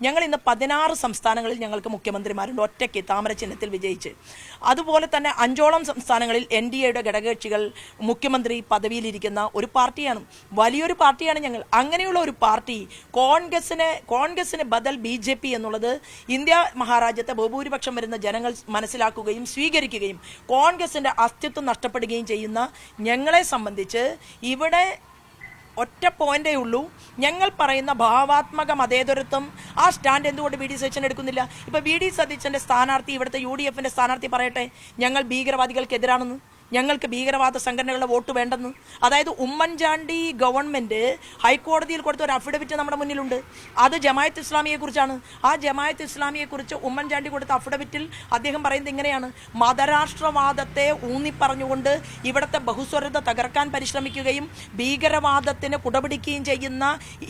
ഞങ്ങൾ ഇന്ന് 16 സംസ്ഥാനങ്ങളിൽ ഞങ്ങൾക്ക് മുഖ്യമന്ത്രിമാരുണ്ട് ഒറ്റയ്ക്ക് താമര ചിഹ്നത്തിൽ വിജയിച്ച്. അതുപോലെ തന്നെ 5ഓളം സംസ്ഥാനങ്ങളിൽ NDAയുടെ ഘടകകക്ഷികൾ മുഖ്യമന്ത്രി പദവിയിലിരിക്കുന്ന ഒരു പാർട്ടിയാണ്, വലിയൊരു പാർട്ടിയാണ് ഞങ്ങൾ. അങ്ങനെയുള്ള ഒരു പാർട്ടി കോൺഗ്രസിന് ബദൽ BJP എന്നുള്ളത് ഇന്ത്യ മഹാരാജ്യത്തെ ബഹുഭൂരിപക്ഷം വരുന്ന ജനങ്ങൾ മനസ്സിലാക്കുകയും സ്വീകരിക്കുകയും കോൺഗ്രസിൻ്റെ അസ്തിത്വം നഷ്ടപ്പെടുകയും ചെയ്യുന്ന ഞങ്ങളെ സംബന്ധിച്ച് ഇവിടെ ഒറ്റ പോയിന്റേ ഉള്ളൂ. ഞങ്ങൾ പറയുന്ന ഭാവാത്മക മതേതരത്വം ആ സ്റ്റാൻഡ് എന്തുകൊണ്ട് VD സതീശൻ എടുക്കുന്നില്ല? ഇപ്പൊ VD സതീശന്റെ സ്ഥാനാർത്ഥി, ഇവിടുത്തെ UDFന്റെ സ്ഥാനാർത്ഥി പറയട്ടെ, ഞങ്ങൾ ഭീകരവാദികൾക്കെതിരാണെന്ന്, ഞങ്ങൾക്ക് ഭീകരവാദ സംഘടനകളുടെ വോട്ട് വേണ്ടെന്ന്. അതായത് ഉമ്മൻചാണ്ടി ഗവൺമെന്റ് ഹൈക്കോടതിയിൽ കൊടുത്ത ഒരു അഫിഡവിറ്റ് നമ്മുടെ മുന്നിലുണ്ട്. അത് ജമായത്ത് ഇസ്ലാമിയെ കുറിച്ചാണ്. ആ ജമായത്ത് ഇസ്ലാമിയെ കുറിച്ച് ഉമ്മൻചാണ്ടി കൊടുത്ത അഫിഡവിറ്റിൽ അദ്ദേഹം പറയുന്നത് ഇങ്ങനെയാണ്: മതരാഷ്ട്രവാദത്തെ ഊന്നിപ്പറഞ്ഞുകൊണ്ട് ഇവിടുത്തെ ബഹുസ്വരത തകർക്കാൻ പരിശ്രമിക്കുകയും ഭീകരവാദത്തിന് കുടപിടിക്കുകയും ചെയ്യുന്ന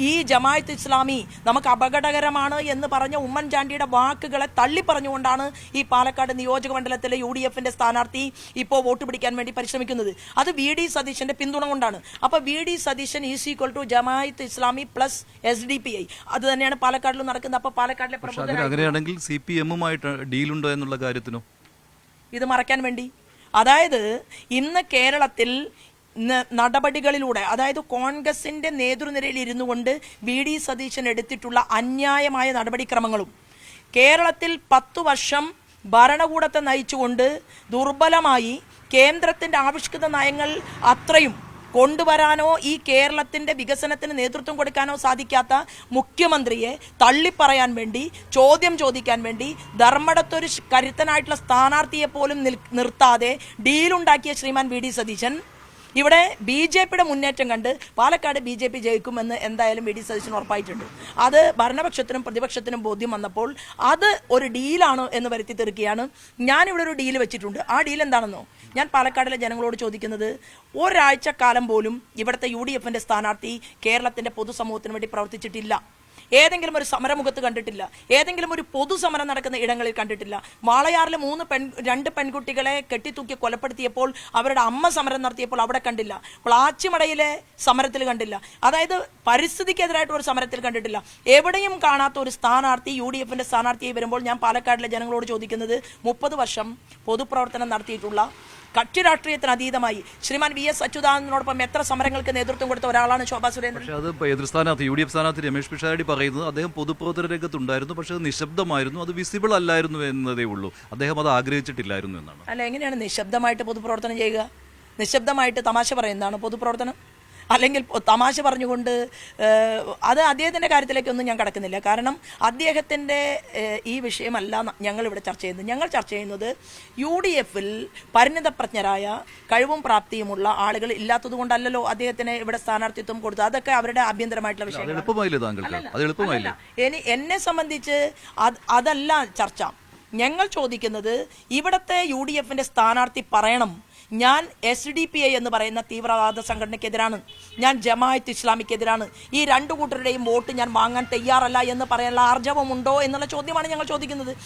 ഈ ജമായത്ത് ഇസ്ലാമി നമുക്ക് അപകടകരമാണ് എന്ന് പറഞ്ഞ ഉമ്മൻചാണ്ടിയുടെ വാക്കുകളെ തള്ളിപ്പറഞ്ഞുകൊണ്ടാണ് ഈ പാലക്കാട് നിയോജക മണ്ഡലത്തിലെ UDFന്റെ സ്ഥാനാർത്ഥി ഇപ്പോൾ വോട്ട് പിടിക്കാൻ വേണ്ടി പരിശ്രമിക്കുന്നത്. അത് VD സതീശന്റെ പിന്തുണ കൊണ്ടാണ്. അപ്പൊ VD Satheesan = Jamaat Islami plus SDPI. അത് തന്നെയാണ് പാലക്കാടിലും നടക്കുന്നത്. അപ്പൊ പാലക്കാടിലെ അങ്ങനെയാണെങ്കിൽ CPM-ഉമായിട്ട് ഡീലുണ്ടോ എന്നുള്ള കാര്യത്തിനോ ഇത് മറയ്ക്കാൻ വേണ്ടി, അതായത് ഇന്ന് കേരളത്തിൽ നടപടികളിലൂടെ, അതായത് കോൺഗ്രസിന്റെ നേതൃനിരയിൽ ഇരുന്നു കൊണ്ട് VD സതീശൻ എടുത്തിട്ടുള്ള അന്യായമായ നടപടിക്രമങ്ങളും കേരളത്തിൽ 10 വർഷം ഭരണകൂടത്തെ നയിച്ചുകൊണ്ട് ദുർബലമായി കേന്ദ്രത്തിന്റെ ആവിഷ്കൃത നയങ്ങൾ അത്രയും കൊണ്ടുവരാനോ ഈ കേരളത്തിന്റെ വികസനത്തിന് നേതൃത്വം കൊടുക്കാനോ സാധിക്കാത്ത മുഖ്യമന്ത്രിയെ തള്ളിപ്പറയാൻ വേണ്ടി, ചോദ്യം ചോദിക്കാൻ വേണ്ടി ധർമ്മടത്തൊരു കരുത്തനായിട്ടുള്ള സ്ഥാനാർത്ഥിയെ പോലും നിർത്താതെ ഡീലുണ്ടാക്കിയ ശ്രീമാൻ VD സതീശൻ ഇവിടെ BJPയുടെ മുന്നേറ്റം കണ്ട് പാലക്കാട് BJP ജയിക്കുമെന്ന് എന്തായാലും VD സതീശന് ഉറപ്പായിട്ടുണ്ട്. അത് ഭരണപക്ഷത്തിനും പ്രതിപക്ഷത്തിനും ബോധ്യം വന്നപ്പോൾ അത് ഒരു ഡീലാണ് എന്ന് വരുത്തി തീർക്കുകയാണ്. ഞാനിവിടെ ഒരു ഡീൽ വെച്ചിട്ടുണ്ട്. ആ ഡീൽ എന്താണെന്നോ, ഞാൻ പാലക്കാടിലെ ജനങ്ങളോട് ചോദിക്കുന്നത്, ഒരാഴ്ച കാലം പോലും ഇവിടുത്തെ UDFന്റെ സ്ഥാനാർത്ഥി കേരളത്തിന്റെ പൊതുസമൂഹത്തിന് വേണ്ടി പ്രവർത്തിച്ചിട്ടില്ല. ഏതെങ്കിലും ഒരു സമരമുഖത്ത് കണ്ടിട്ടില്ല, ഏതെങ്കിലും ഒരു പൊതുസമരം നടക്കുന്ന ഇടങ്ങളിൽ കണ്ടിട്ടില്ല. വാളയാറിൽ 2 പെൺകുട്ടികളെ കെട്ടിത്തൂക്കി കൊലപ്പെടുത്തിയപ്പോൾ അവരുടെ അമ്മ സമരം നടത്തിയപ്പോൾ അവിടെ കണ്ടില്ല. പ്ലാച്ചിമടയിലെ സമരത്തിൽ കണ്ടില്ല. അതായത് പരിസ്ഥിതിക്കെതിരായിട്ട് ഒരു സമരത്തിൽ കണ്ടിട്ടില്ല. എവിടെയും കാണാത്ത ഒരു സ്ഥാനാർത്ഥി UDFന്റെ സ്ഥാനാർത്ഥിയായി വരുമ്പോൾ ഞാൻ പാലക്കാടിലെ ജനങ്ങളോട് ചോദിക്കുന്നത്, 30 വർഷം പൊതുപ്രവർത്തനം നടത്തിയിട്ടുള്ള കക്ഷി രാഷ്ട്രീയത്തിന് അതീതമായി ശ്രീമാൻ VS അച്യുതാനന്ദനോടൊപ്പം എത്ര സമരങ്ങൾക്ക് നേതൃത്വം കൊടുത്ത ഒരാളാണ് ശോഭാ സുരേന്ദ്രൻ. പക്ഷേ അത് എതിർ സ്ഥാനാർത്ഥി UDF സ്ഥാനാർത്ഥി രമേശ് പിഷാരടി പറയുന്നത് അദ്ദേഹം പൊതുപ്രവർത്തന രംഗത്തുണ്ടായിരുന്നു, പക്ഷേ അത് നിശബ്ദമായിരുന്നു, അത് വിസിബിൾ അല്ലായിരുന്നു എന്നതേ ഉള്ളൂ, അദ്ദേഹം അത് ആഗ്രഹിച്ചിട്ടില്ലായിരുന്നു എന്നാണ്. അല്ല, എങ്ങനെയാണ് നിശബ്ദമായിട്ട് പൊതുപ്രവർത്തനം ചെയ്യുക? നിശബ്ദമായിട്ട് തമാശ പറയുന്നതാണ് പൊതുപ്രവർത്തനം? അല്ലെങ്കിൽ തമാശ പറഞ്ഞുകൊണ്ട് അത് അദ്ദേഹത്തിൻ്റെ കാര്യത്തിലേക്കൊന്നും ഞാൻ കടക്കുന്നില്ല. കാരണം അദ്ദേഹത്തിൻ്റെ ഈ വിഷയമല്ല ഞങ്ങളിവിടെ ചർച്ച ചെയ്യുന്നത്. ഞങ്ങൾ ചർച്ച ചെയ്യുന്നത് UDFൽ പരിണിതപ്രജ്ഞരായ കഴിവും പ്രാപ്തിയുമുള്ള ആളുകൾ ഇല്ലാത്തത് കൊണ്ടല്ലോ അദ്ദേഹത്തിന് ഇവിടെ സ്ഥാനാർത്ഥിത്വം കൊടുത്തത്. അതൊക്കെ അവരുടെ ആഭ്യന്തരമായിട്ടുള്ള വിഷയങ്ങൾ. എന്നെ സംബന്ധിച്ച് അതല്ല ചർച്ച. ഞങ്ങൾ ചോദിക്കുന്നത്, ഇവിടുത്തെ UDFന്റെ സ്ഥാനാർത്ഥി പറയണം, ഞാൻ SDPI എന്ന് പറയുന്ന തീവ്രവാദ സംഘടനയ്ക്കെതിരാണ്, ഞാൻ ജമാഅത്ത് ഇസ്ലാമിക്കെതിരാണ്, ഈ 2 കൂട്ടരുടെയും വോട്ട് ഞാൻ വാങ്ങാൻ തയ്യാറല്ല എന്ന് പറയാനുള്ള ആർജവമുണ്ടോ എന്നുള്ള ചോദ്യമാണ് ഞങ്ങൾ ചോദിക്കുന്നത്.